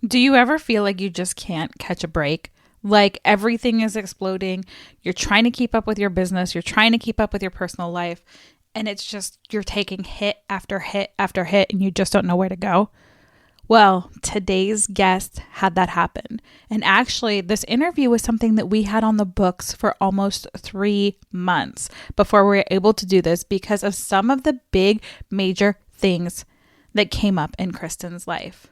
Do you ever feel like you just can't catch a break? Like everything is exploding. You're trying to keep up with your business. You're trying to keep up with your personal life. And it's just, you're taking hit after hit after hit and you just don't know where to go. Well, today's guest had that happen. And actually, this interview was something that we had on the books for almost 3 months before we were able to do this because of some of the big major things that came up in Kristin's life.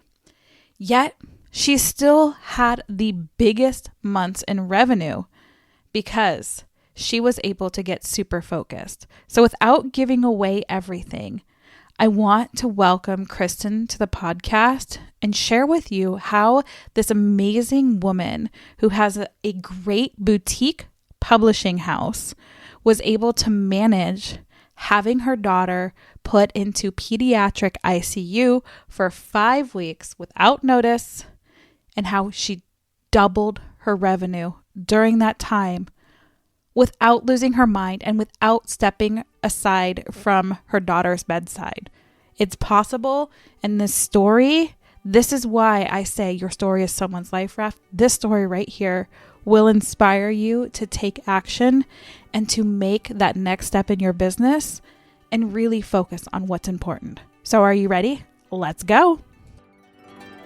Yet, she still had the biggest months in revenue because she was able to get super focused. So without giving away everything, I want to welcome Kristin to the podcast and share with you how this amazing woman who has a great boutique publishing house was able to manage having her daughter put into pediatric ICU for 5 weeks without notice, and how she doubled her revenue during that time without losing her mind and without stepping aside from her daughter's bedside. It's possible. And this story, this is why I say your story is someone's life raft. This story right here will inspire you to take action and to make that next step in your business and really focus on what's important. So are you ready? Let's go.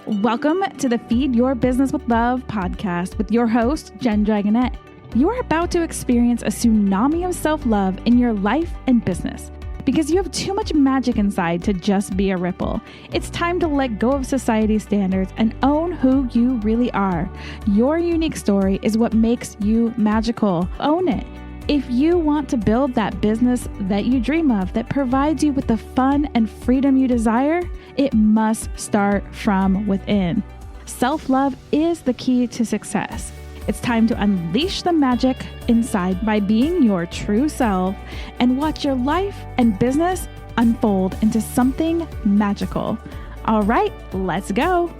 Welcome to the Feed Your Business with Love podcast with your host, Jen Dragonette. You are about to experience a tsunami of self-love in your life and business because you have too much magic inside to just be a ripple. It's time to let go of society's standards and own who you really are. Your unique story is what makes you magical. Own it. If you want to build that business that you dream of that provides you with the fun and freedom you desire, it must start from within. Self-love is the key to success. It's time to unleash the magic inside by being your true self and watch your life and business unfold into something magical. All right, let's go.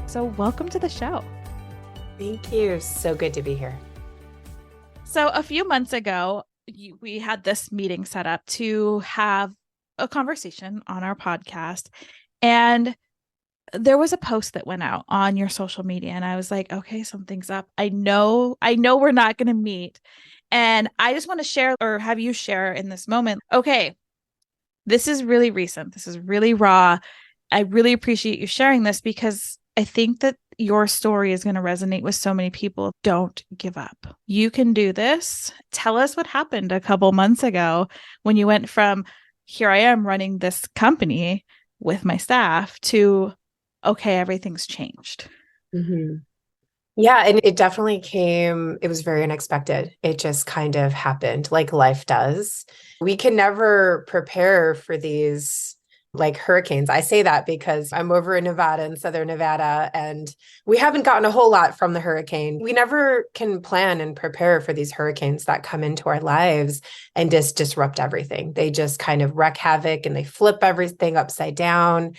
So welcome to the show. Thank you. So good to be here. So a few months ago, we had this meeting set up to have a conversation on our podcast. And there was a post that went out on your social media. And I was like, okay, something's up. I know we're not going to meet. And I just want to share or have you share in this moment. Okay, this is really recent. This is really raw. I really appreciate you sharing this because I think that your story is going to resonate with so many people. Don't give up. You can do this. Tell us what happened a couple months ago when you went from here I am running this company with my staff to, okay, everything's changed. Mm-hmm. Yeah. And it definitely it was very unexpected. It just kind of happened like life does. We can never prepare for these like hurricanes. I say that because I'm over in Nevada, in Southern Nevada, and we haven't gotten a whole lot from the hurricane. We never can plan and prepare for these hurricanes that come into our lives and just disrupt everything. They just kind of wreak havoc and they flip everything upside down.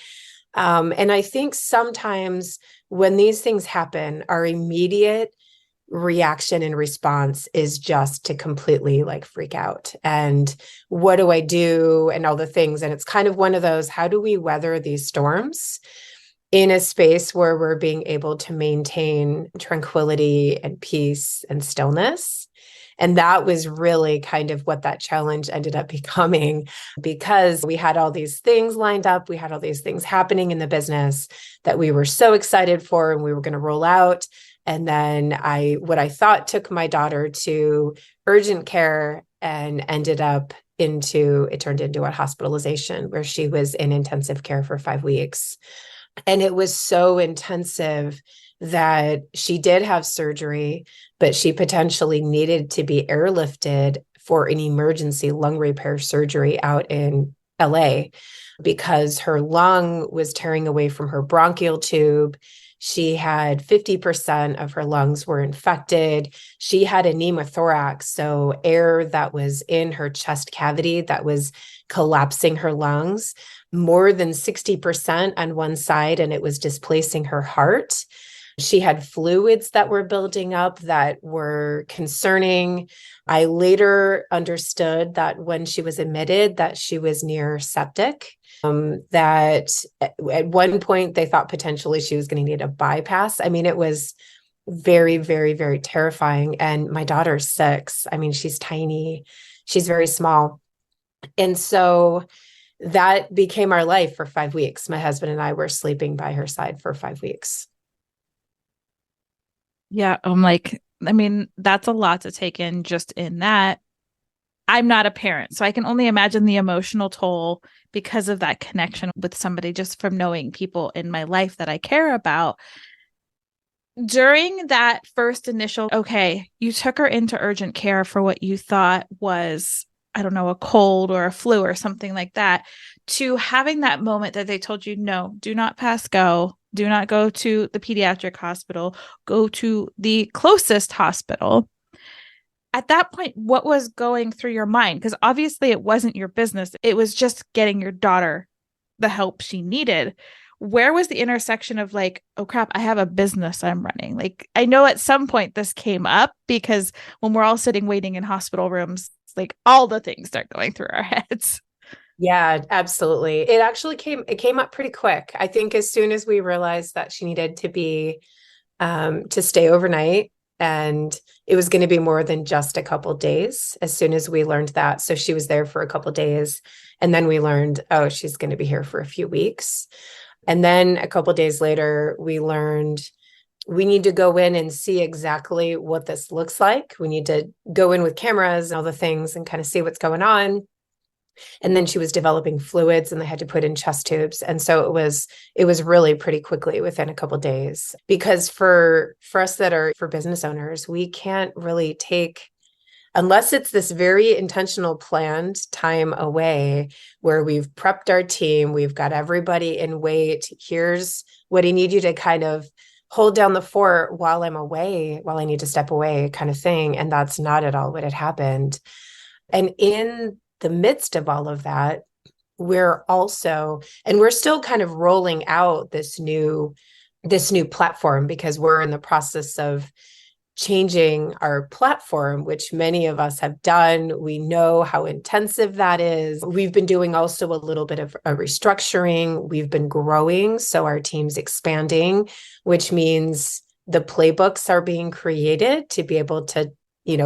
And I think sometimes when these things happen, our immediate reaction and response is just to completely like freak out. And what do I do? And all the things. And it's kind of one of those, how do we weather these storms in a space where we're being able to maintain tranquility and peace and stillness? And that was really kind of what that challenge ended up becoming, because we had all these things lined up. We had all these things happening in the business that we were so excited for and we were going to roll out. And then what I thought took my daughter to urgent care and it turned into a hospitalization where she was in intensive care for 5 weeks. And it was so intensive that she did have surgery, but she potentially needed to be airlifted for an emergency lung repair surgery out in LA because her lung was tearing away from her bronchial tube. She had 50% of her lungs were infected. She had a pneumothorax, so air that was in her chest cavity that was collapsing her lungs, more than 60% on one side, and it was displacing her heart. She had fluids that were building up that were concerning. I later understood that when she was admitted that she was near septic, that at one point they thought potentially she was going to need a bypass. I mean, it was very, very, very terrifying. And my daughter's 6. I mean, she's tiny. She's very small. And so that became our life for 5 weeks. My husband and I were sleeping by her side for 5 weeks. Yeah, I'm like, I mean, that's a lot to take in just in that. I'm not a parent, so I can only imagine the emotional toll because of that connection with somebody just from knowing people in my life that I care about. During that first initial, okay, you took her into urgent care for what you thought was, I don't know, a cold or a flu or something like that, to having that moment that they told you, no, do not pass go. Do not go to the pediatric hospital. Go to the closest hospital. At that point, what was going through your mind? Because obviously it wasn't your business. It was just getting your daughter the help she needed. Where was the intersection of like, oh crap, I have a business I'm running? Like, I know at some point this came up because when we're all sitting waiting in hospital rooms, like all the things start going through our heads. Yeah, absolutely. It came up pretty quick. I think as soon as we realized that she needed to be to stay overnight, and it was going to be more than just a couple days as soon as we learned that. So she was there for a couple days, and then we learned, oh, she's going to be here for a few weeks. And then a couple days later, we learned we need to go in and see exactly what this looks like. We need to go in with cameras and all the things and kind of see what's going on. And then she was developing fluids and they had to put in chest tubes. And so it was really pretty quickly within a couple of days, because for us that are for business owners, we can't really take, unless it's this very intentional planned time away where we've prepped our team, we've got everybody in wait. Here's what I need you to kind of hold down the fort while I'm away, while I need to step away kind of thing. And that's not at all what had happened. And in the midst of all of that, we're still kind of rolling out this new platform, because we're in the process of changing our platform, which many of us have done. We know how intensive that is. We've been doing also a little bit of a restructuring. We've been growing, so our team's expanding, which means the playbooks are being created to be able to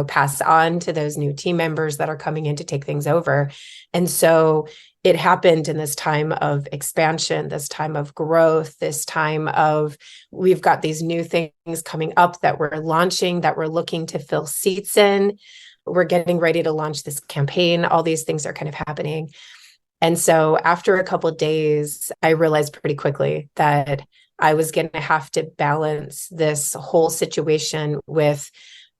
pass on to those new team members that are coming in to take things over. And so it happened in this time of expansion, this time of growth, this time of we've got these new things coming up that we're launching, that we're looking to fill seats in. We're getting ready to launch this campaign. All these things are kind of happening. And so after a couple of days, I realized pretty quickly that I was going to have to balance this whole situation with,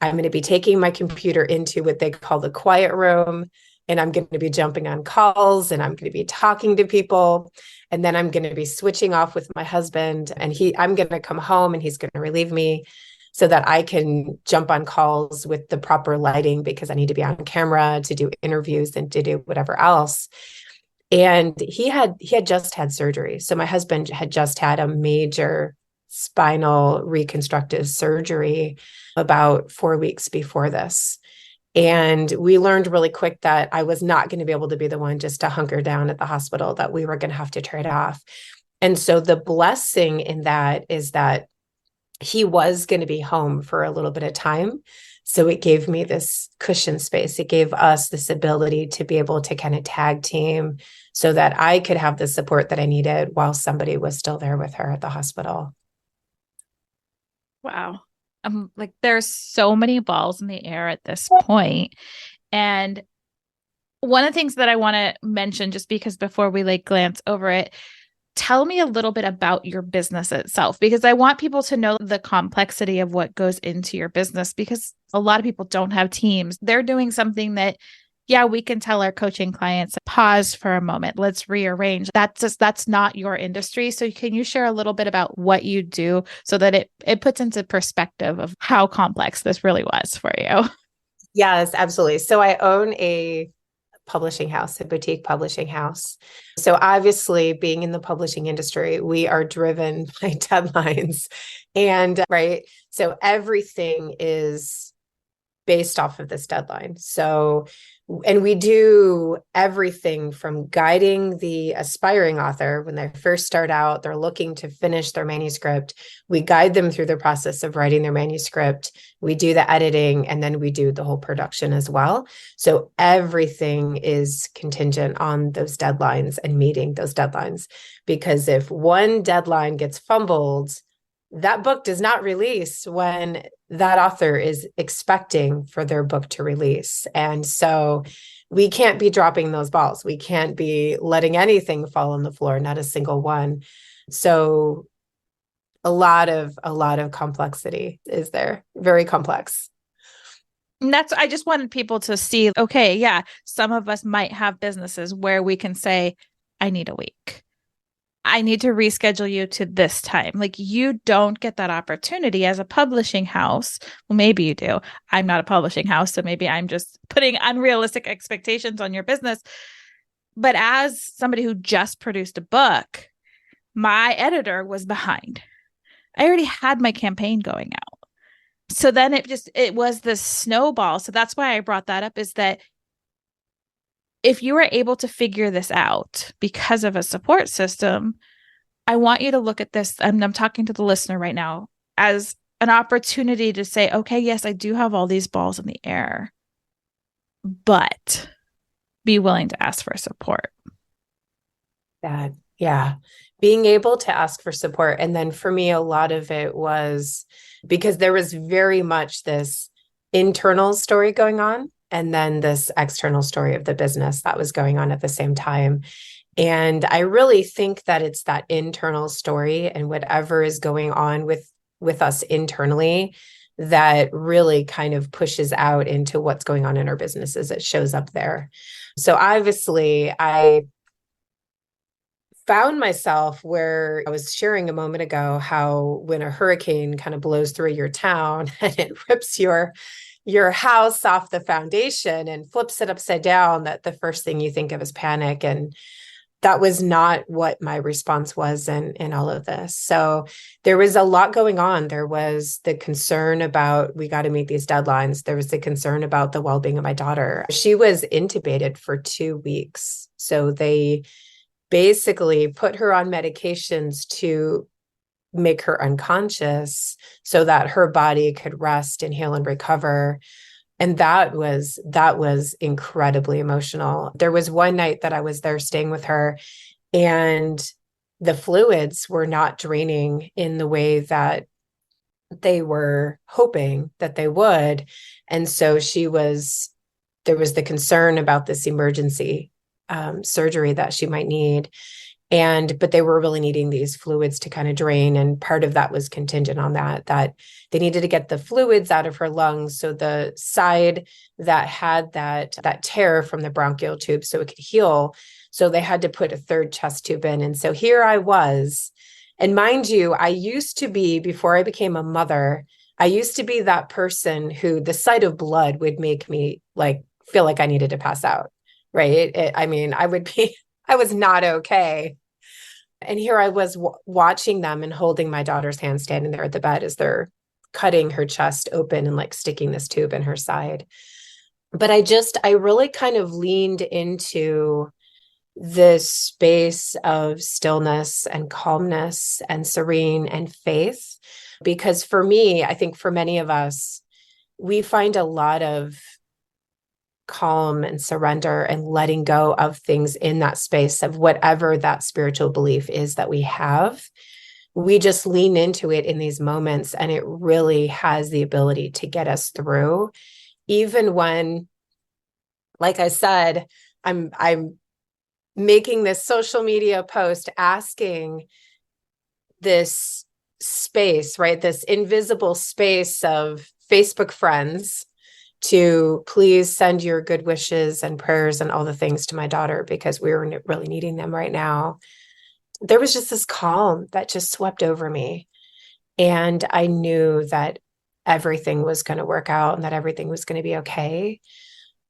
I'm going to be taking my computer into what they call the quiet room, and I'm going to be jumping on calls, and I'm going to be talking to people. And then I'm going to be switching off with my husband, and I'm going to come home and he's going to relieve me so that I can jump on calls with the proper lighting, because I need to be on camera to do interviews and to do whatever else. And he had just had surgery. So my husband had just had a major spinal reconstructive surgery about 4 weeks before this. And we learned really quick that I was not going to be able to be the one just to hunker down at the hospital, that we were going to have to trade off. And so the blessing in that is that he was going to be home for a little bit of time. So it gave me this cushion space. It gave us this ability to be able to kind of tag team so that I could have the support that I needed while somebody was still there with her at the hospital. Wow. Like there's so many balls in the air at this point. And one of the things that I want to mention, just because before we like glance over it, tell me a little bit about your business itself, because I want people to know the complexity of what goes into your business, because a lot of people don't have teams. They're doing something that, yeah, we can tell our coaching clients, pause for a moment, let's rearrange. That's not your industry. So can you share a little bit about what you do so that it puts into perspective of how complex this really was for you? Yes, absolutely. So I own a publishing house, a boutique publishing house. So obviously, being in the publishing industry, we are driven by deadlines. And right. So everything is based off of this deadline. So, and we do everything from guiding the aspiring author when they first start out, they're looking to finish their manuscript. We guide them through the process of writing their manuscript. We do the editing, and then we do the whole production as well. So everything is contingent on those deadlines and meeting those deadlines. Because if one deadline gets fumbled, that book does not release when that author is expecting for their book to release. And so we can't be dropping those balls. We can't be letting anything fall on the floor, not a single one. So a lot of complexity is there, very complex. And I just wanted people to see, okay, yeah, some of us might have businesses where we can say, I need a week. I need to reschedule you to this time. Like, you don't get that opportunity as a publishing house. Well, maybe you do. I'm not a publishing house, so maybe I'm just putting unrealistic expectations on your business. But as somebody who just produced a book, my editor was behind. I already had my campaign going out. So then it was this snowball. So that's why I brought that up, is that if you are able to figure this out because of a support system, I want you to look at this, and I'm talking to the listener right now, as an opportunity to say, okay, yes, I do have all these balls in the air, but be willing to ask for support. That, yeah. Being able to ask for support. And then for me, a lot of it was because there was very much this internal story going on, and then this external story of the business that was going on at the same time. And I really think that it's that internal story and whatever is going on with us internally that really kind of pushes out into what's going on in our businesses. It shows up there. So obviously, I found myself where I was sharing a moment ago, how when a hurricane kind of blows through your town and it rips your house off the foundation and flips it upside down, that the first thing you think of is panic. And that was not what my response was in all of this. So there was a lot going on. There was the concern about, we got to meet these deadlines. There was the concern about the well-being of my daughter. She was intubated for 2 weeks. So they basically put her on medications to make her unconscious so that her body could rest and heal and recover. And that was incredibly emotional. There was one night that I was there staying with her, and the fluids were not draining in the way that they were hoping that they would. And so there was the concern about this emergency surgery that she might need. But they were really needing these fluids to kind of drain. And part of that was contingent on that they needed to get the fluids out of her lungs. So the side that had that tear from the bronchial tube, so it could heal. So they had to put a third chest tube in. And so here I was. And mind you, I used to be, before I became a mother, I used to be that person who the sight of blood would make me feel like I needed to pass out. Right. I was not okay. And here I was watching them and holding my daughter's hand, standing there at the bed as they're cutting her chest open and sticking this tube in her side. But I really kind of leaned into this space of stillness and calmness and serene and faith, because for me, I think for many of us, we find a lot of calm and surrender and letting go of things in that space of whatever that spiritual belief is that we have. We just lean into it in these moments, and it really has the ability to get us through, even when, like I said, I'm making this social media post asking this space, right? This invisible space of Facebook friends to please send your good wishes and prayers and all the things to my daughter, because we were really needing them right now. There was just this calm that just swept over me. And I knew that everything was going to work out and that everything was going to be okay.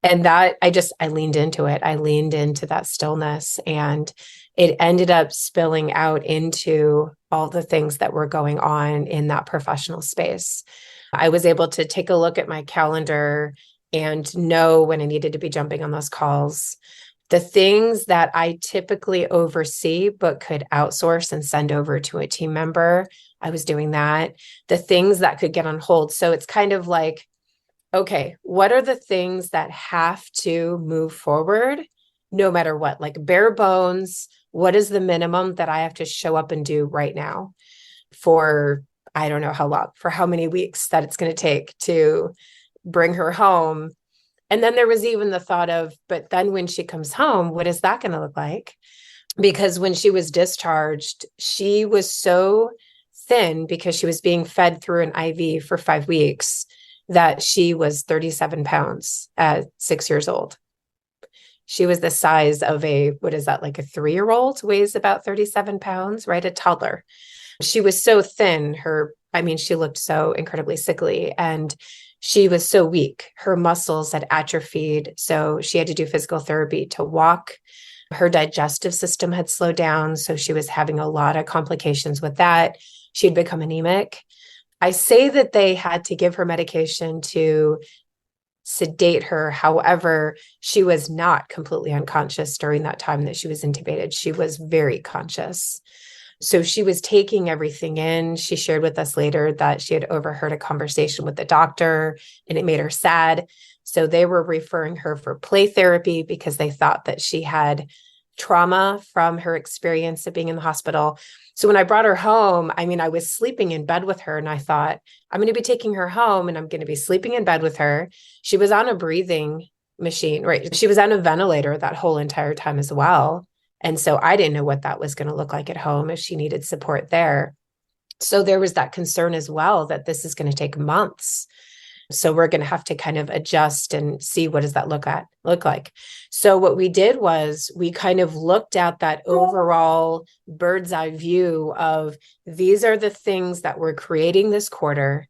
And that I leaned into it. I leaned into that stillness, and it ended up spilling out into all the things that were going on in that professional space. I was able to take a look at my calendar and know when I needed to be jumping on those calls. The things that I typically oversee but could outsource and send over to a team member, I was doing that. The things that could get on hold. So it's kind of like, okay, what are the things that have to move forward no matter what? Like bare bones, what is the minimum that I have to show up and do right now for, I don't know how long, for how many weeks that it's going to take to bring her home. And then there was even the thought of, but then when she comes home, what is that going to look like? Because when she was discharged, she was so thin because she was being fed through an IV for 5 weeks that she was 37 pounds at 6 years old. She was the size of what is that, like a 3-year-old, weighs about 37 pounds, right? A toddler. She was so thin. She looked so incredibly sickly, and she was so weak. Her muscles had atrophied. So she had to do physical therapy to walk. Her digestive system had slowed down. So she was having a lot of complications with that. She'd become anemic. I say that they had to give her medication to sedate her. However, she was not completely unconscious during that time that she was intubated. She was very conscious. So she was taking everything in. She shared with us later that she had overheard a conversation with the doctor and it made her sad. So they were referring her for play therapy because they thought that she had trauma from her experience of being in the hospital. So when I brought her home, I was sleeping in bed with her, and I thought, I'm going to be taking her home and I'm going to be sleeping in bed with her. She was on a breathing machine, right? She was on a ventilator that whole entire time as well. And so I didn't know what that was going to look like at home if she needed support there. So there was that concern as well that this is going to take months. So we're going to have to kind of adjust and see what does that look like. So what we did was we kind of looked at that overall bird's eye view of, these are the things that we're creating this quarter.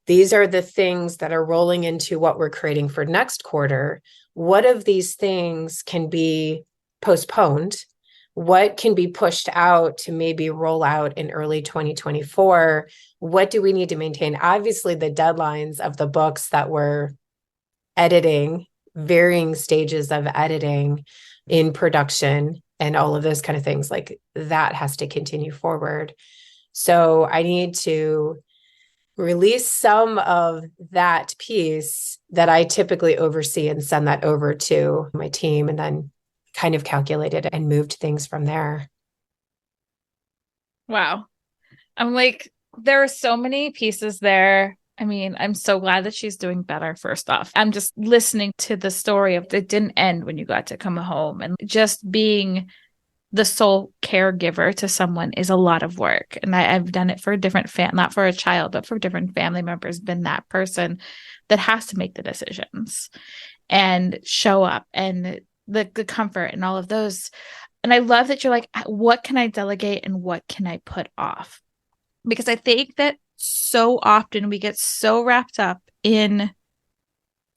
These are the things that are rolling into what we're creating for next quarter. What of these things can be postponed? What can be pushed out to maybe roll out in early 2024? What do we need to maintain? Obviously, the deadlines of the books that we're editing, varying stages of editing in production and all of those kind of things, like that has to continue forward. So I need to release some of that piece that I typically oversee and send that over to my team, and then kind of calculated and moved things from there. Wow. I'm like, there are so many pieces there. I'm so glad that she's doing better, first off. I'm just listening to the story of it didn't end when you got to come home, and just being the sole caregiver to someone is a lot of work. And I've done it for a different not for a child, but for different family members, been that person that has to make the decisions and show up, and the comfort and all of those. And I love that you're like, what can I delegate and what can I put off? Because I think that so often we get so wrapped up in,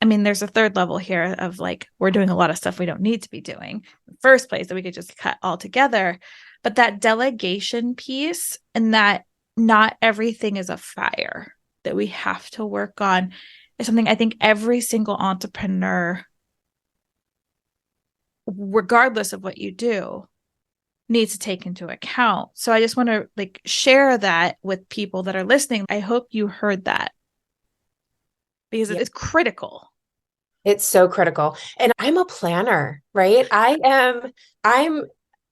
there's a third level here of like, we're doing a lot of stuff we don't need to be doing in the first place that we could just cut all together. But that delegation piece, and that not everything is a fire that we have to work on, is something I think every single entrepreneur, regardless of what you do, needs to take into account. So I just want to share that with people that are listening. I hope you heard that, because it's critical. It's so critical. And I'm a planner, right?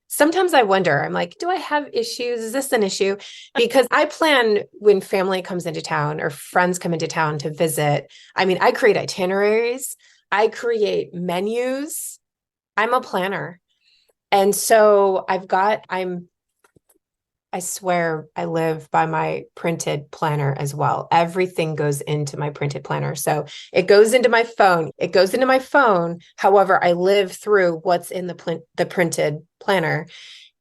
Sometimes I wonder, I'm like, do I have issues? Is this an issue? Because I plan when family comes into town or friends come into town to visit. I create itineraries. I create menus. I'm a planner. And so I swear I live by my printed planner as well. Everything goes into my printed planner. So it goes into my phone. However, I live through what's in the printed planner.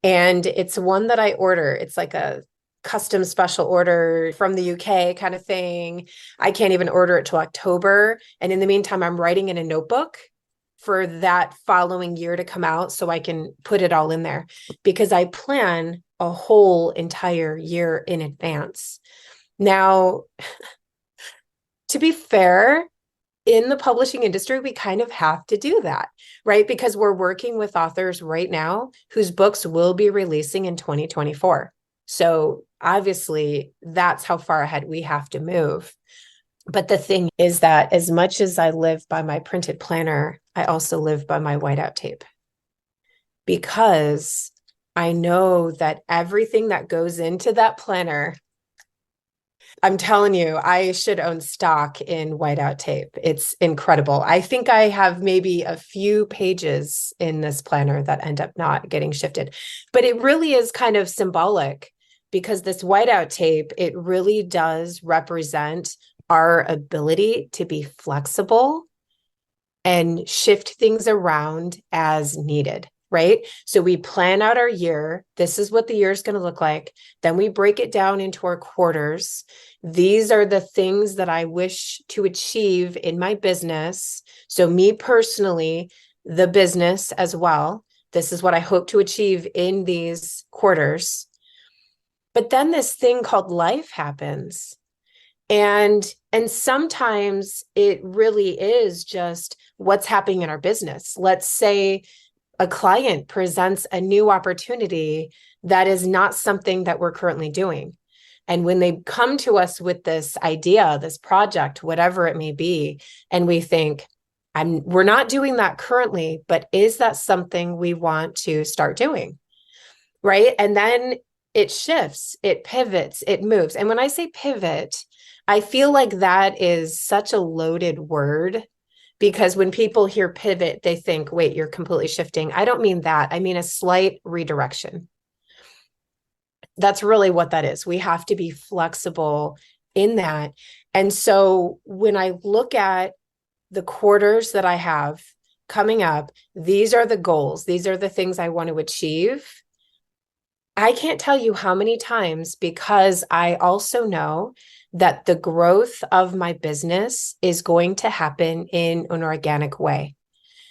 And it's one that I order. It's like a custom special order from the UK kind of thing. I can't even order it till October. And in the meantime, I'm writing in a notebook for that following year to come out so I can put it all in there, because I plan a whole entire year in advance. Now, to be fair, in the publishing industry, we kind of have to do that, right? Because we're working with authors right now whose books will be releasing in 2024. So obviously, that's how far ahead we have to move. But the thing is that as much as I live by my printed planner, I also live by my whiteout tape, because I know that everything that goes into that planner, I'm telling you, I should own stock in whiteout tape. It's incredible. I think I have maybe a few pages in this planner that end up not getting shifted, but it really is kind of symbolic, because this whiteout tape, it really does represent our ability to be flexible and shift things around as needed, right? So we plan out our year. This is what the year is going to look like. Then we break it down into our quarters. These are the things that I wish to achieve in my business. So me personally, the business as well. This is what I hope to achieve in these quarters. But then this thing called life happens. And sometimes it really is just what's happening in our business. Let's say a client presents a new opportunity that is not something that we're currently doing. And when they come to us with this idea, this project, whatever it may be, and we think, we're not doing that currently, but is that something we want to start doing? Right? And then it shifts, it pivots, it moves. And when I say pivot, I feel like that is such a loaded word, because when people hear pivot, they think, wait, you're completely shifting. I don't mean that. I mean a slight redirection. That's really what that is. We have to be flexible in that. And so when I look at the quarters that I have coming up, these are the goals. These are the things I want to achieve. I can't tell you how many times, because I also know that the growth of my business is going to happen in an organic way.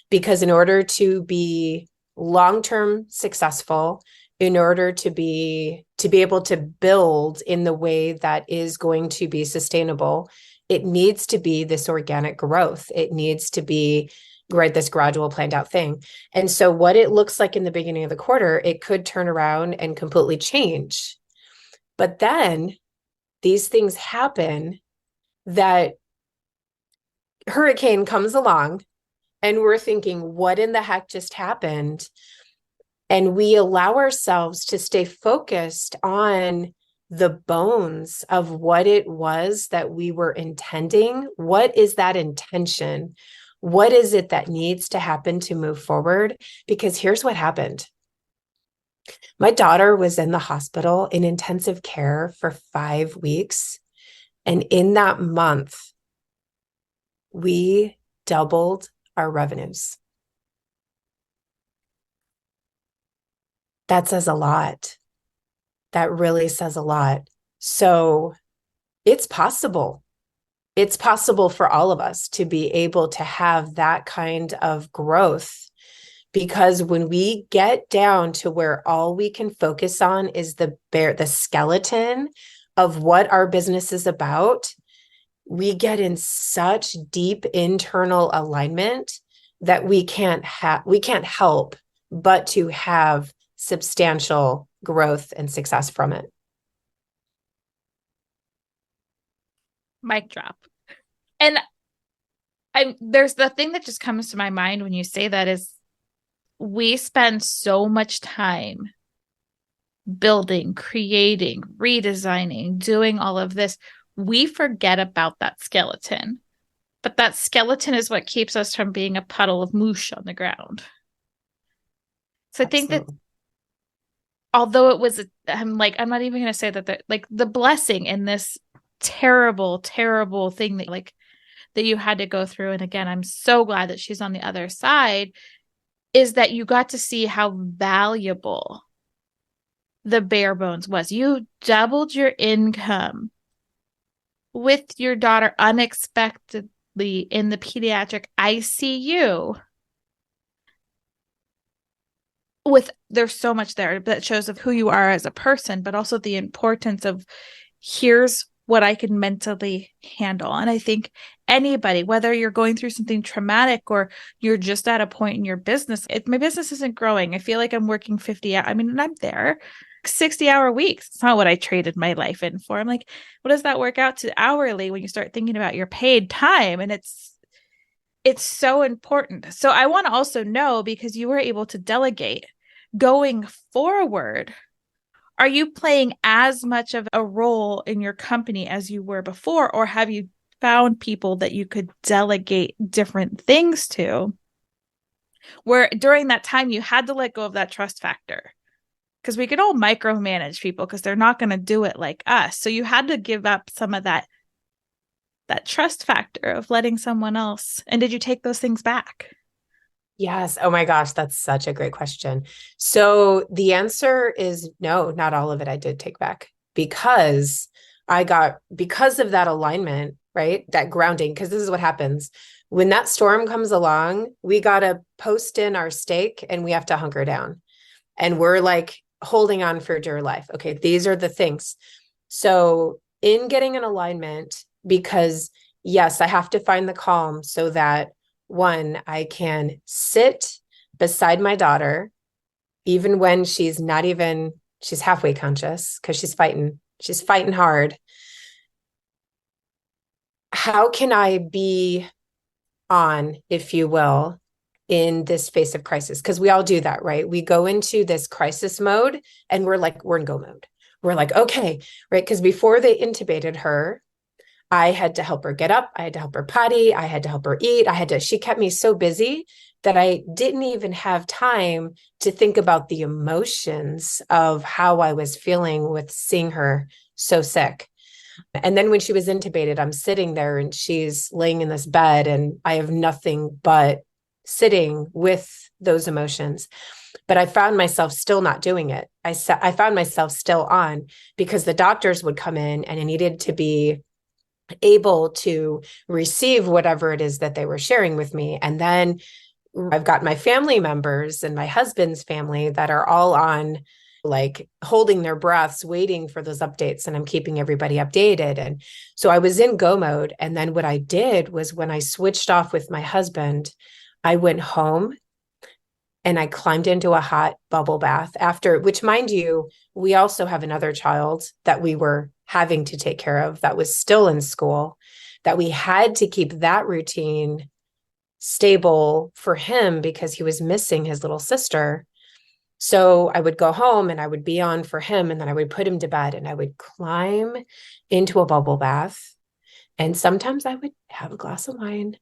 Because in order to be long-term successful, in order to be able to build in the way that is going to be sustainable, it needs to be this organic growth. It needs to be, right, this gradual planned out thing. And so what it looks like in the beginning of the quarter, it could turn around and completely change. But then these things happen, that hurricane comes along and we're thinking, what in the heck just happened? And we allow ourselves to stay focused on the bones of what it was that we were intending. What is that intention? What is it that needs to happen to move forward? Because here's what happened. My daughter was in the hospital in intensive care for 5 weeks. And in that month, we doubled our revenues. That says a lot. That really says a lot. So it's possible. It's possible for all of us to be able to have that kind of growth, because when we get down to where all we can focus on is the skeleton of what our business is about, we get in such deep internal alignment that we can't help but to have substantial growth and success from it. Mic drop. And there's the thing that just comes to my mind when you say that is, we spend so much time building, creating, redesigning, doing all of this. We forget about that skeleton. But that skeleton is what keeps us from being a puddle of moosh on the ground. So I think that although it was, I'm not even going to say that the blessing in this terrible, terrible thing that you had to go through. And again, I'm so glad that she's on the other side, is that you got to see how valuable the bare bones was. You doubled your income with your daughter unexpectedly in the pediatric ICU there's so much there that shows of who you are as a person, but also the importance of here's what I can mentally handle. And I think anybody, whether you're going through something traumatic or you're just at a point in your business, my business isn't growing. I feel like I'm working 50 hours. I mean, and I'm there 60-hour weeks. It's not what I traded my life in for. I'm like, what does that work out to hourly when you start thinking about your paid time? And it's so important. So I want to also know, because you were able to delegate going forward, are you playing as much of a role in your company as you were before, or have you found people that you could delegate different things to, where during that time you had to let go of that trust factor? Because we could all micromanage people because they're not going to do it like us. So you had to give up some of that trust factor of letting someone else. And did you take those things back? Yes. Oh my gosh, that's such a great question. So the answer is no, not all of it I did take back, because because of that alignment, right? That grounding, because this is what happens. When that storm comes along, we got to post in our stake and we have to hunker down. And we're like holding on for dear life. Okay, these are the things. So in getting an alignment, because yes, I have to find the calm so that one, I can sit beside my daughter, even when she's halfway conscious because she's fighting hard. How can I be on, if you will, in this space of crisis? Because we all do that, right? We go into this crisis mode and we're in go mode. We're like, okay, right? Because before they intubated her, I had to help her get up. I had to help her potty. I had to help her eat. She kept me so busy that I didn't even have time to think about the emotions of how I was feeling with seeing her so sick. And then when she was intubated, I'm sitting there and she's laying in this bed and I have nothing but sitting with those emotions. But I found myself still not doing it. I found myself still on, because the doctors would come in and I needed to be able to receive whatever it is that they were sharing with me. And then I've got my family members and my husband's family that are all on, like, holding their breaths, waiting for those updates. And I'm keeping everybody updated. And so I was in go mode. And then what I did was, when I switched off with my husband, I went home and I climbed into a hot bubble bath after, which, mind you, we also have another child that we were having to take care of that was still in school, that we had to keep that routine stable for him because he was missing his little sister. So I would go home and I would be on for him, and then I would put him to bed and I would climb into a bubble bath. And sometimes I would have a glass of wine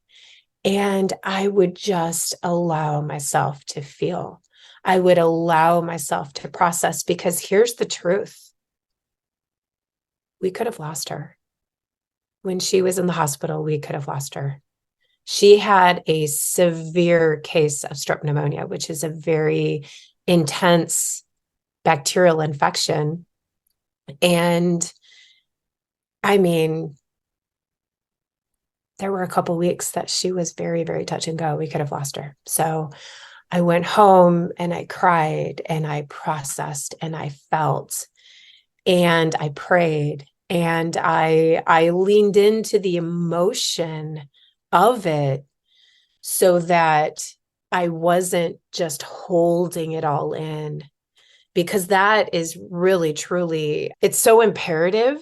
and I would just allow myself to feel. I would allow myself to process, because here's the truth. We could have lost her. When she was in the hospital, we could have lost her. She had a severe case of strep pneumonia, which is a very intense bacterial infection. And I mean, there were a couple of weeks that she was very, very touch and go. We could have lost her. So I went home and I cried and I processed and I felt and I prayed and I leaned into the emotion of it so that I wasn't just holding it all in, because that is really, truly, it's so imperative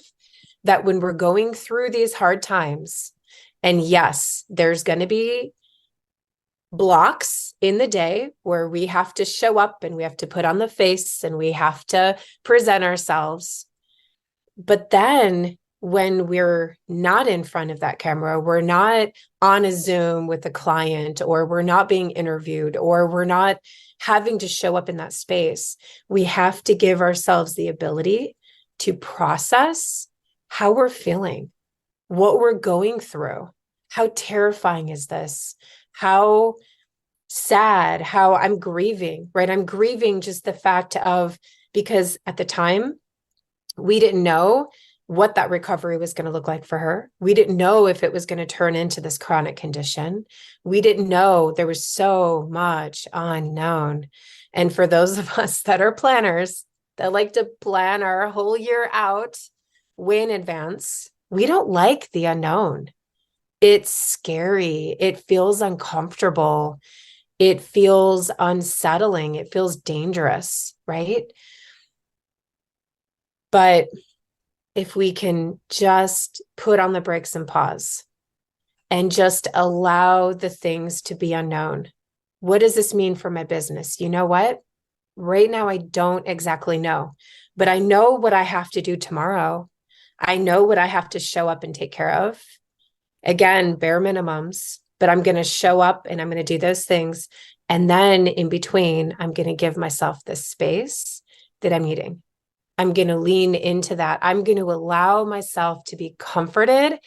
that when we're going through these hard times, and yes, there's going to be blocks in the day where we have to show up and we have to put on the face and we have to present ourselves. But then when we're not in front of that camera, we're not on a Zoom with a client, or we're not being interviewed, or we're not having to show up in that space, we have to give ourselves the ability to process how we're feeling, what we're going through. How terrifying is this? How sad, how I'm grieving, right? I'm grieving just the fact of, because at the time, we didn't know what that recovery was going to look like for her. We didn't know if it was going to turn into this chronic condition. We didn't know. There was so much unknown. And for those of us that are planners, that like to plan our whole year out way in advance, we don't like the unknown. It's scary. It feels uncomfortable. It feels unsettling. It feels dangerous, right? But if we can just put on the brakes and pause and just allow the things to be unknown. What does this mean for my business? You know what? Right now, I don't exactly know, but I know what I have to do tomorrow. I know what I have to show up and take care of. Again, bare minimums, but I'm going to show up and I'm going to do those things. And then in between, I'm going to give myself the space that I'm needing. I'm going to lean into that. I'm going to allow myself to be comforted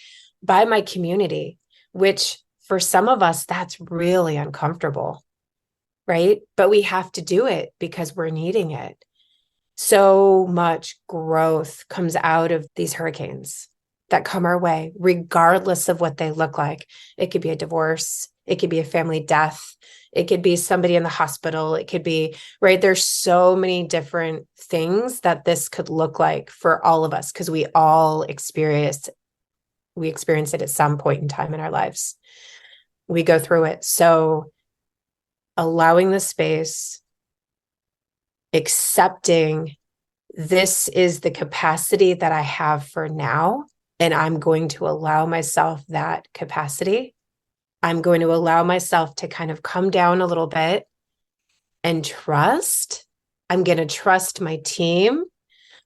by my community, which for some of us, that's really uncomfortable, right? But we have to do it because we're needing it. So much growth comes out of these hurricanes that come our way, regardless of what they look like. It could be a divorce. It could be a family death. It could be somebody in the hospital. It could be, right? There's so many different things that this could look like for all of us because we experience it at some point in time in our lives. We go through it. So allowing the space, accepting this is the capacity that I have for now, and I'm going to allow myself that capacity. I'm going to allow myself to kind of come down a little bit and trust. I'm going to trust my team.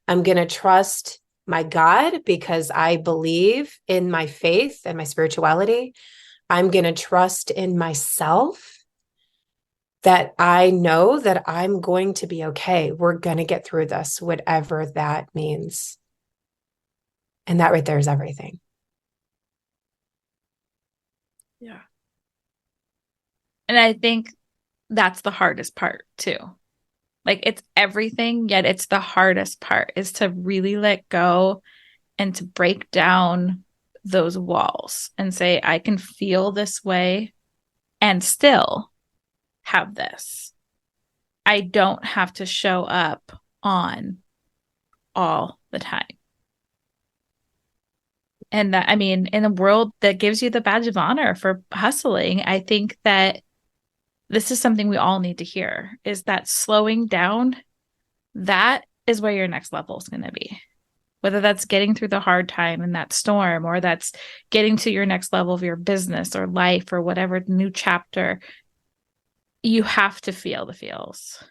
I'm going to trust my God because I believe in my faith and my spirituality. I'm going to trust in myself that I know that I'm going to be okay. We're going to get through this, whatever that means. And that right there is everything. Yeah. And I think that's the hardest part too. Like it's everything, yet it's the hardest part is to really let go and to break down those walls and say, I can feel this way and still have this. I don't have to show up on all the time. And that, I mean, in a world that gives you the badge of honor for hustling, I think that this is something we all need to hear is that slowing down, that is where your next level is going to be. Whether that's getting through the hard time and that storm, or that's getting to your next level of your business or life or whatever new chapter, you have to feel the feels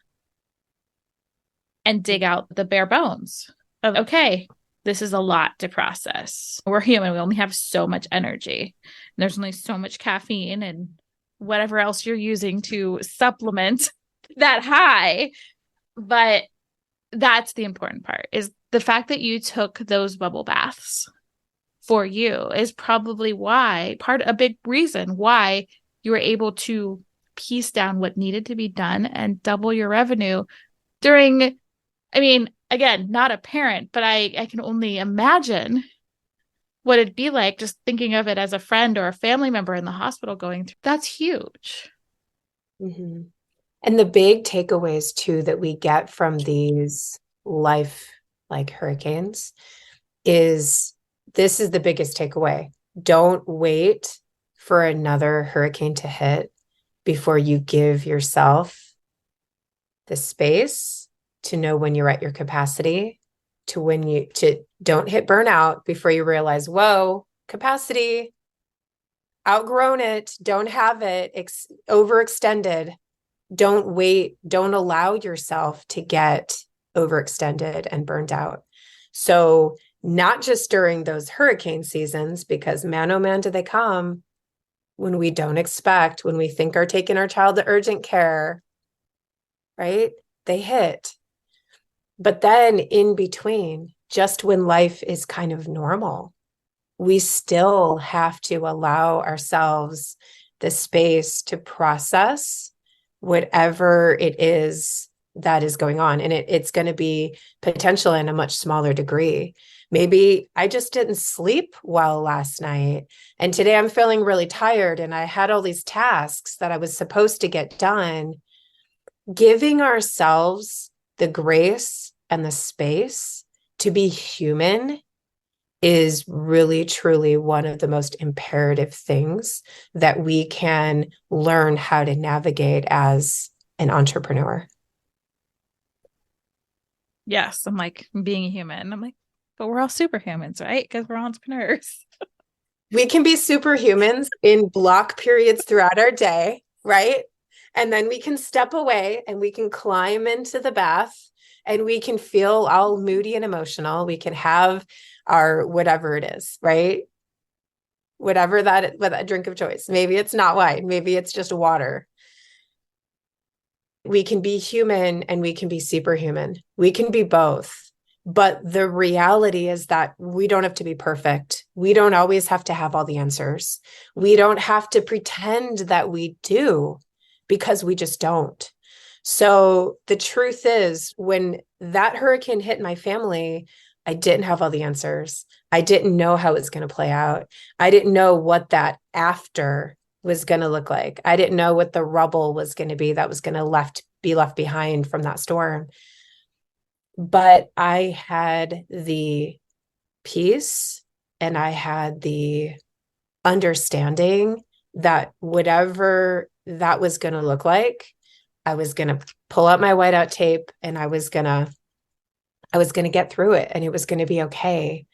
and dig out the bare bones of, okay, this is a lot to process. We're human. We only have so much energy. And there's only so much caffeine and whatever else you're using to supplement that high. But that's the important part, is the fact that you took those bubble baths for you is probably why, a big reason why you were able to piece down what needed to be done and double your revenue during, I mean, again, not a parent, but I can only imagine what it'd be like just thinking of it as a friend or a family member in the hospital going through. That's huge. Mm-hmm. And the big takeaways too that we get from these life like hurricanes is this is the biggest takeaway. Don't wait for another hurricane to hit before you give yourself the space to know when you're at your capacity, to don't hit burnout before you realize, whoa, capacity, outgrown it, don't have it, overextended. Don't wait. Don't allow yourself to get overextended and burned out. So not just during those hurricane seasons, because man, oh man, do they come when we don't expect, when we think are taking our child to urgent care, right? They hit. But then in between, just when life is kind of normal, we still have to allow ourselves the space to process whatever it is that is going on. And it's going to be potential in a much smaller degree. Maybe I just didn't sleep well last night. And today I'm feeling really tired. And I had all these tasks that I was supposed to get done. giving ourselves the grace and the space to be human is really, truly one of the most imperative things that we can learn how to navigate as an entrepreneur. Yes, I'm like, being a human. I'm like, but we're all superhumans, right? Because we're entrepreneurs. We can be superhumans in block periods throughout our day, right? And then we can step away and we can climb into the bath and we can feel all moody and emotional. We can have our whatever it is, right? Whatever that drink of choice. Maybe it's not wine, maybe it's just water. We can be human and we can be superhuman. We can be both. But the reality is that we don't have to be perfect. We don't always have to have all the answers. We don't have to pretend that we do, because we just don't. So the truth is, when that hurricane hit my family, I didn't have all the answers. I didn't know how it was going to play out. I didn't know what that after was going to look like. I didn't know what the rubble was going to be that was going to be left behind from that storm. But I had the peace and I had the understanding that whatever that was going to look like, I was going to pull out my whiteout tape and I was going to get through it and it was going to be okay.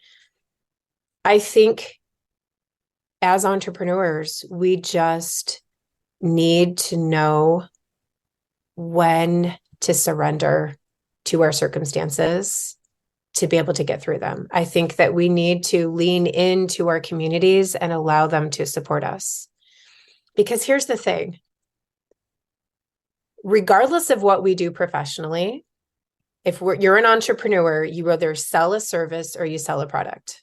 I think as entrepreneurs, we just need to know when to surrender to our circumstances to be able to get through them. I think that we need to lean into our communities and allow them to support us. Because here's the thing, regardless of what we do professionally, if you're an entrepreneur, you either sell a service or you sell a product.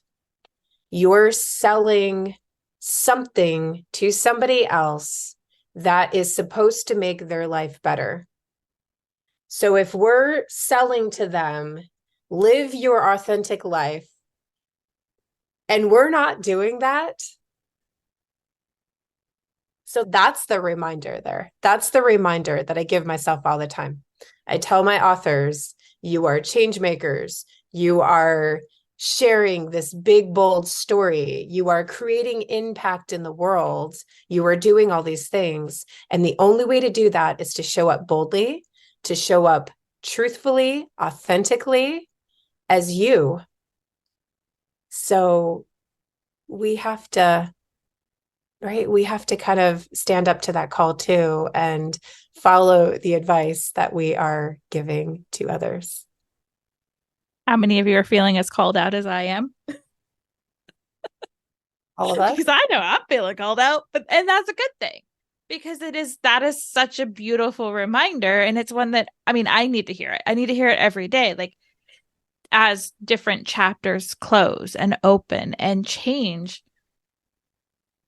You're selling something to somebody else that is supposed to make their life better. So if we're selling to them, live your authentic life, and we're not doing that, so that's the reminder there. That's the reminder that I give myself all the time. I tell my authors, you are changemakers. You are sharing this big, bold story. You are creating impact in the world. You are doing all these things. And the only way to do that is to show up boldly, to show up truthfully, authentically as you. So we have to, right? We have to kind of stand up to that call too and follow the advice that we are giving to others. How many of you are feeling as called out as I am? All of us? Because I know I'm feeling called out, and that's a good thing, because that is such a beautiful reminder. And it's one that, I mean, I need to hear it. I need to hear it every day. Like, as different chapters close and open and change,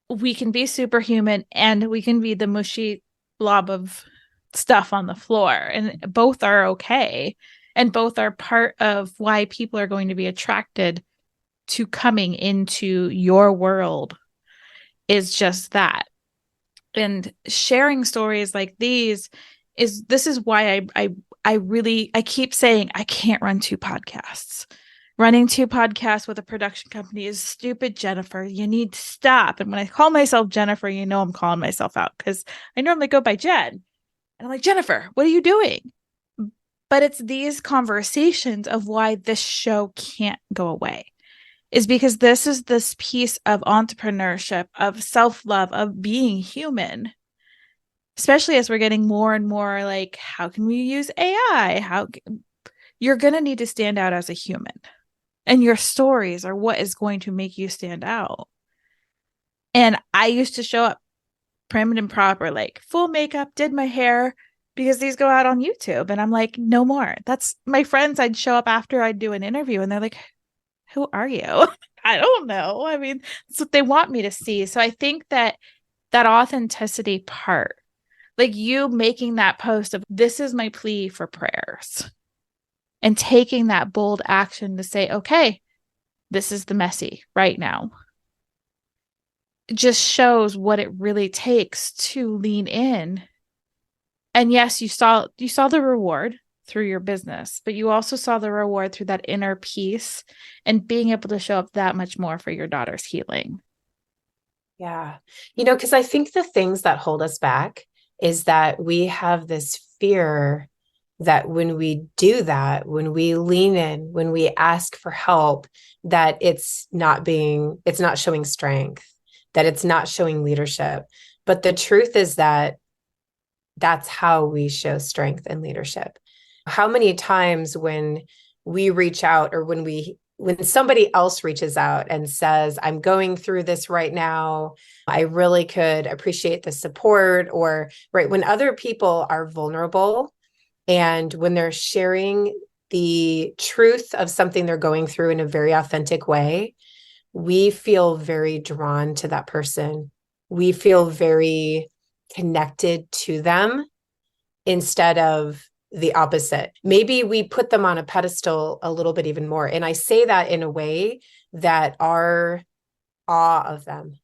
we can be superhuman and we can be the mushy blob of stuff on the floor, and both are okay. And both are part of why people are going to be attracted to coming into your world, is just that. And sharing stories like these this is why I keep saying I can't run two podcasts. Running two podcasts with a production company is stupid, Jennifer. You need to stop. And when I call myself Jennifer, you know I'm calling myself out, because I normally go by Jen. And I'm like, Jennifer, what are you doing? But it's these conversations of why this show can't go away, is because this is this piece of entrepreneurship, of self-love, of being human, especially as we're getting more and more like, how can we use AI? You're going to need to stand out as a human, and your stories are what is going to make you stand out. And I used to show up prim and proper, like full makeup, did my hair, because these go out on YouTube. And I'm like, no more. That's my friends. I'd show up after I'd do an interview and they're like, who are you? I don't know. I mean, that's what they want me to see. So I think that authenticity part, like you making that post of, this is my plea for prayers, and taking that bold action to say, okay, this is the messy right now, just shows what it really takes to lean in And yes, you saw the reward through your business, but you also saw the reward through that inner peace and being able to show up that much more for your daughter's healing. Yeah. Because I think the things that hold us back is that we have this fear that when we do that, when we lean in, when we ask for help, that it's not showing strength, that it's not showing leadership. But the truth is that that's how we show strength and leadership. How many times when we reach out, or when somebody else reaches out and says, I'm going through this right now, I really could appreciate the support, or right, when other people are vulnerable and when they're sharing the truth of something they're going through in a very authentic way, we feel very drawn to that person. We feel very connected to them instead of the opposite. Maybe we put them on a pedestal a little bit even more. And I say that in a way that our awe of them,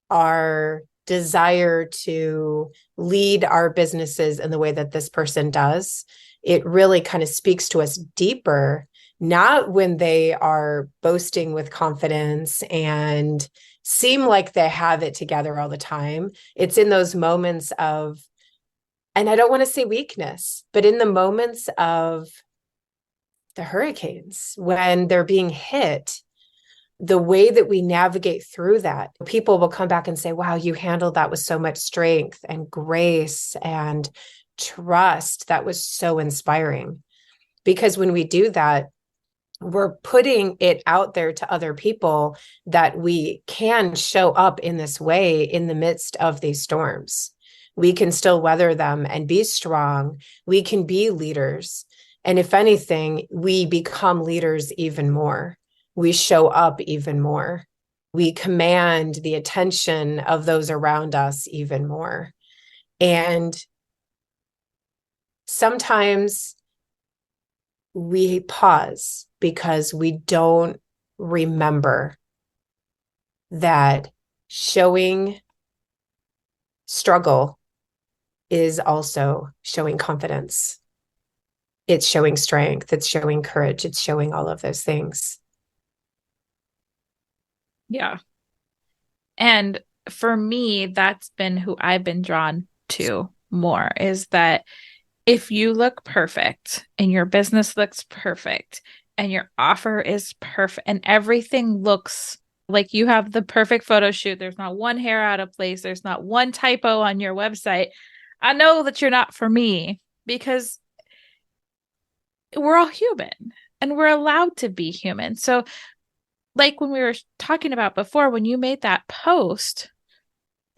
our desire to lead our businesses in the way that this person does, it really kind of speaks to us deeper, not when they are boasting with confidence and seem like they have it together all the time. It's in those moments of, and I don't want to say weakness, but in the moments of the hurricanes, when they're being hit, the way that we navigate through that, people will come back and say, wow, you handled that with so much strength and grace and trust. That was so inspiring. Because when we do that, we're putting it out there to other people that we can show up in this way in the midst of these storms. We can still weather them and be strong. We can be leaders. And if anything, we become leaders even more. We show up even more. We command the attention of those around us even more. And sometimes we pause because we don't remember that showing struggle is also showing confidence. It's showing strength. It's showing courage. It's showing all of those things. Yeah. And for me, that's been who I've been drawn to more, is that if you look perfect and your business looks perfect and your offer is perfect and everything looks like you have the perfect photo shoot, there's not one hair out of place, there's not one typo on your website, I know that you're not for me, because we're all human and we're allowed to be human. So like when we were talking about before, when you made that post,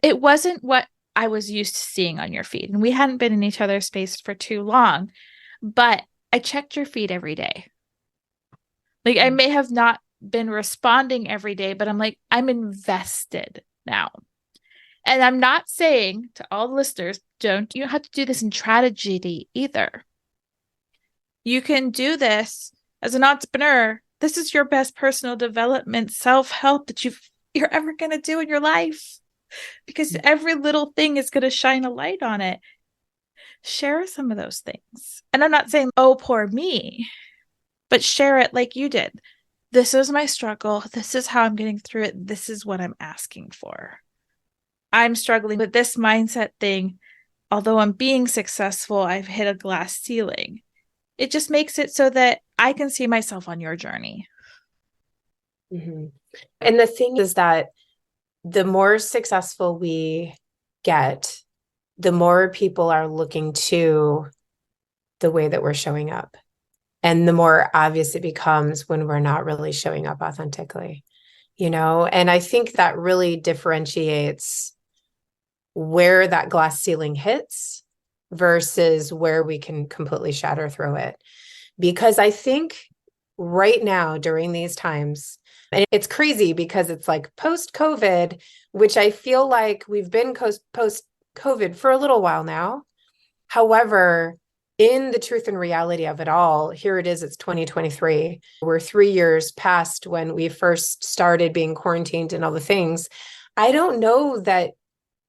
it wasn't what I was used to seeing on your feed. And we hadn't been in each other's space for too long, but I checked your feed every day. Like I may have not been responding every day, but I'm like, I'm invested now. And I'm not saying to all the listeners, you have to do this in tragedy either. You can do this as an entrepreneur. This is your best personal development, self-help that you're ever going to do in your life, because every little thing is going to shine a light on it. Share some of those things. And I'm not saying, oh, poor me, but share it like you did. This is my struggle. This is how I'm getting through it. This is what I'm asking for. I'm struggling with this mindset thing. Although I'm being successful, I've hit a glass ceiling. It just makes it so that I can see myself on your journey. Mm-hmm. And the thing is that the more successful we get, the more people are looking to the way that we're showing up. And the more obvious it becomes when we're not really showing up authentically, And I think that really differentiates where that glass ceiling hits versus where we can completely shatter through it. Because I think right now during these times, and it's crazy because it's like post-COVID, which I feel like we've been post-COVID for a little while now. However, in the truth and reality of it all, here it is, it's 2023. We're 3 years past when we first started being quarantined and all the things. I don't know that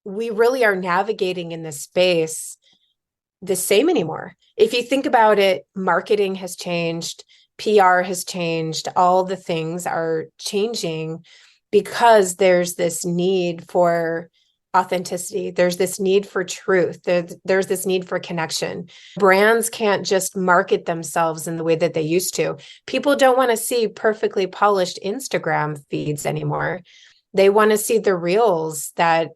we really are navigating in this space the same anymore. If you think about it, marketing has changed, PR has changed, all the things are changing because there's this need for authenticity. There's this need for truth. There's this need for connection. Brands can't just market themselves in the way that they used to. People don't want to see perfectly polished Instagram feeds anymore. They want to see the reels that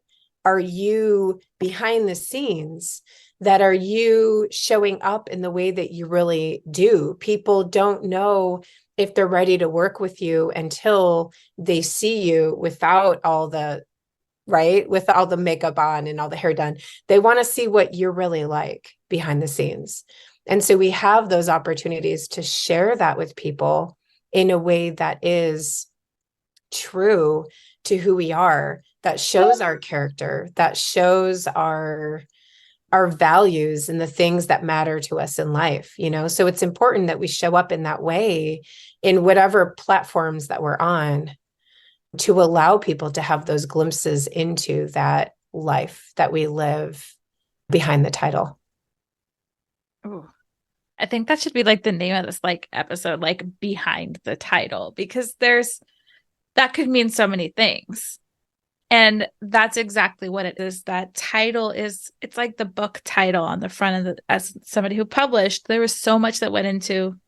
are you behind the scenes, that are you showing up in the way that you really do. People don't know if they're ready to work with you until they see you without all the, right? With all the makeup on and all the hair done. They want to see what you're really like behind the scenes. And so we have those opportunities to share that with people in a way that is true to who we are, that shows our character, that shows our values and the things that matter to us in life, you know? So it's important that we show up in that way in whatever platforms that we're on, to allow people to have those glimpses into that life that we live behind the title. Ooh. I think that should be like the name of this like episode, like behind the title, because that could mean so many things. And that's exactly what it is. That title it's like the book title on the front of the, as somebody who published, there was so much that went into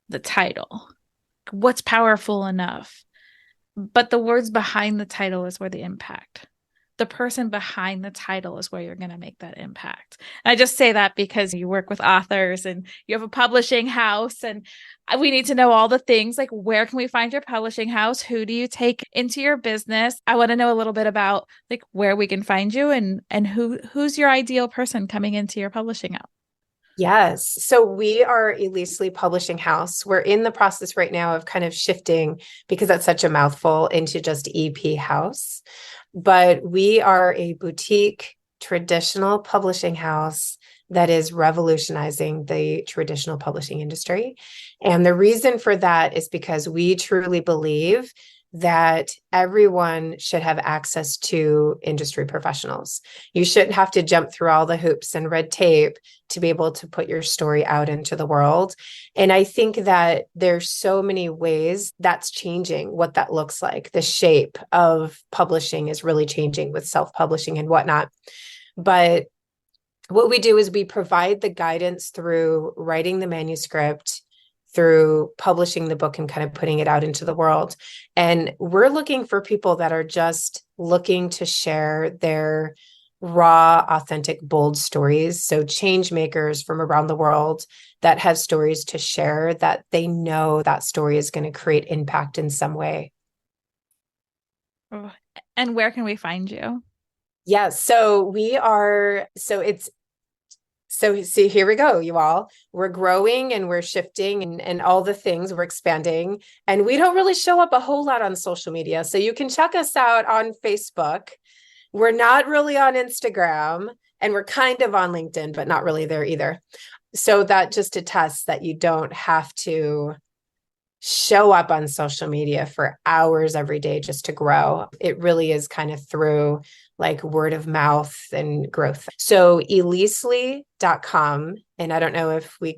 the title. What's powerful enough? But the words behind the title is where the impact. The person behind the title is where you're going to make that impact. And I just say that because you work with authors and you have a publishing house, and we need to know all the things like, where can we find your publishing house? Who do you take into your business? I want to know a little bit about like where we can find you and who's your ideal person coming into your publishing house. Yes. So we are Elisely Publishing House. We're in the process right now of kind of shifting, because that's such a mouthful, into just EP House. But we are a boutique traditional publishing house that is revolutionizing the traditional publishing industry. And the reason for that is because we truly believe that everyone should have access to industry professionals. You shouldn't have to jump through all the hoops and red tape to be able to put your story out into the world. And I think that there's so many ways that's changing what that looks like. The shape of publishing is really changing with self-publishing and whatnot. But what we do is we provide the guidance through writing the manuscript, through publishing the book and kind of putting it out into the world. And we're looking for people that are just looking to share their raw, authentic, bold stories. So changemakers from around the world that have stories to share, that they know that story is going to create impact in some way. And where can we find you? Yeah, so see, here we go, you all. We're growing and we're shifting and all the things, we're expanding. And we don't really show up a whole lot on social media. So you can check us out on Facebook. We're not really on Instagram, and we're kind of on LinkedIn, but not really there either. So that just attests that you don't have to show up on social media for hours every day just to grow. It really is kind of through like word of mouth and growth. So Elisely.com. And I don't know if we'll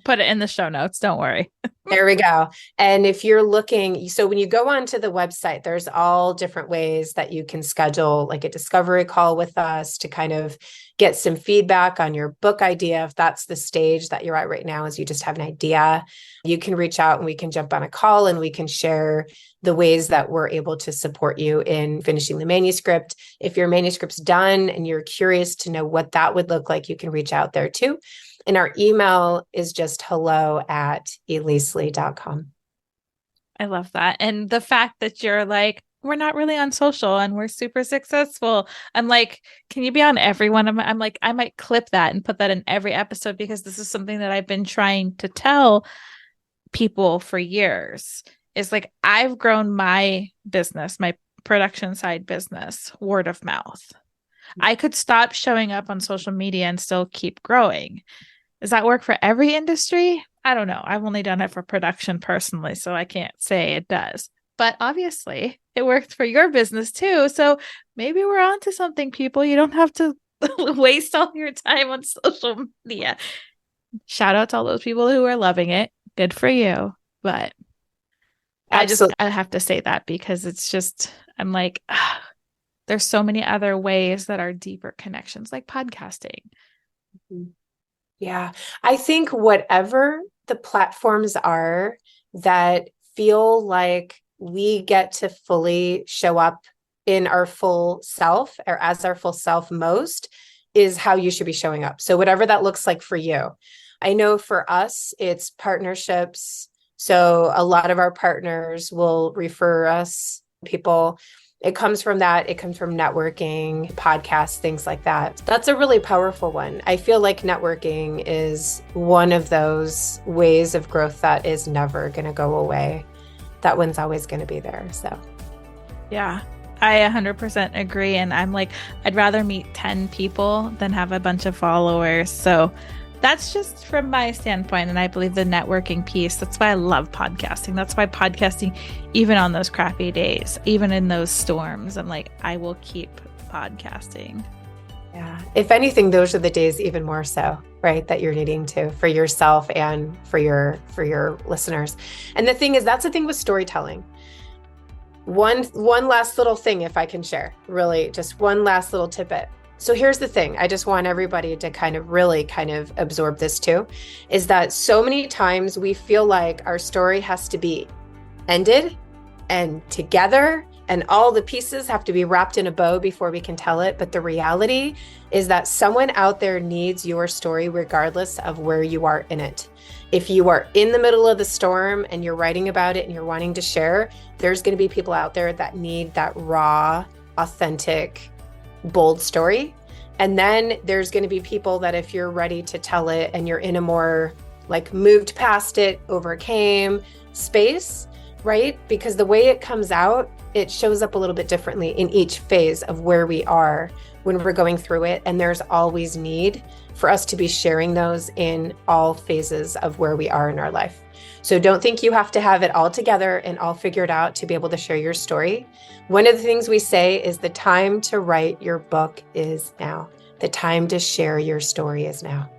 put it in the show notes. Don't worry. There we go. And if you're looking, so when you go onto the website, there's all different ways that you can schedule like a discovery call with us to kind of get some feedback on your book idea. If that's the stage that you're at right now, is you just have an idea, you can reach out and we can jump on a call and we can share the ways that we're able to support you in finishing the manuscript. If your manuscript's done and you're curious to know what that would look like, you can reach out there too. And our email is just hello@elisely.com. I love that. And the fact that you're like, we're not really on social and we're super successful. I'm like, can you be on every one of them? I'm like, I might clip that and put that in every episode, because this is something that I've been trying to tell people for years. Is like, I've grown my business, my production side business, word of mouth. I could stop showing up on social media and still keep growing. Does that work for every industry? I don't know. I've only done it for production personally, so I can't say it does. But obviously, it worked for your business too. So maybe we're on to something, people. You don't have to waste all your time on social media. Shout out to all those people who are loving it. Good for you. But Absolutely. I have to say that because it's just, I'm like, there's so many other ways that are deeper connections, like podcasting. Yeah. I think whatever the platforms are that feel like we get to fully show up in our full self or as our full self most is how you should be showing up. So whatever that looks like for you. I know for us, it's partnerships. So a lot of our partners will refer us people. It comes from that. It comes from networking, podcasts, things like that. That's a really powerful one. I feel like networking is one of those ways of growth that is never going to go away. That one's always going to be there. So, yeah, I 100% agree. And I'm like, I'd rather meet 10 people than have a bunch of followers. So that's just from my standpoint. And I believe the networking piece, that's why I love podcasting. That's why podcasting, even on those crappy days, even in those storms, I'm like, I will keep podcasting. Yeah. If anything, those are the days even more so, right? That you're needing to for yourself and for your listeners. And the thing is, that's the thing with storytelling. One last little thing, if I can share, really just one last little tidbit. So here's the thing. I just want everybody to kind of absorb this too, is that so many times we feel like our story has to be ended and together and all the pieces have to be wrapped in a bow before we can tell it. But the reality is that someone out there needs your story regardless of where you are in it. If you are in the middle of the storm and you're writing about it and you're wanting to share, there's going to be people out there that need that raw, authentic, bold story. And then there's going to be people that if you're ready to tell it and you're in a more like moved past it, overcame space, right? Because the way it comes out, it shows up a little bit differently in each phase of where we are when we're going through it. And there's always need for us to be sharing those in all phases of where we are in our life. So don't think you have to have it all together and all figured out to be able to share your story. One of the things we say is the time to write your book is now. The time to share your story is now.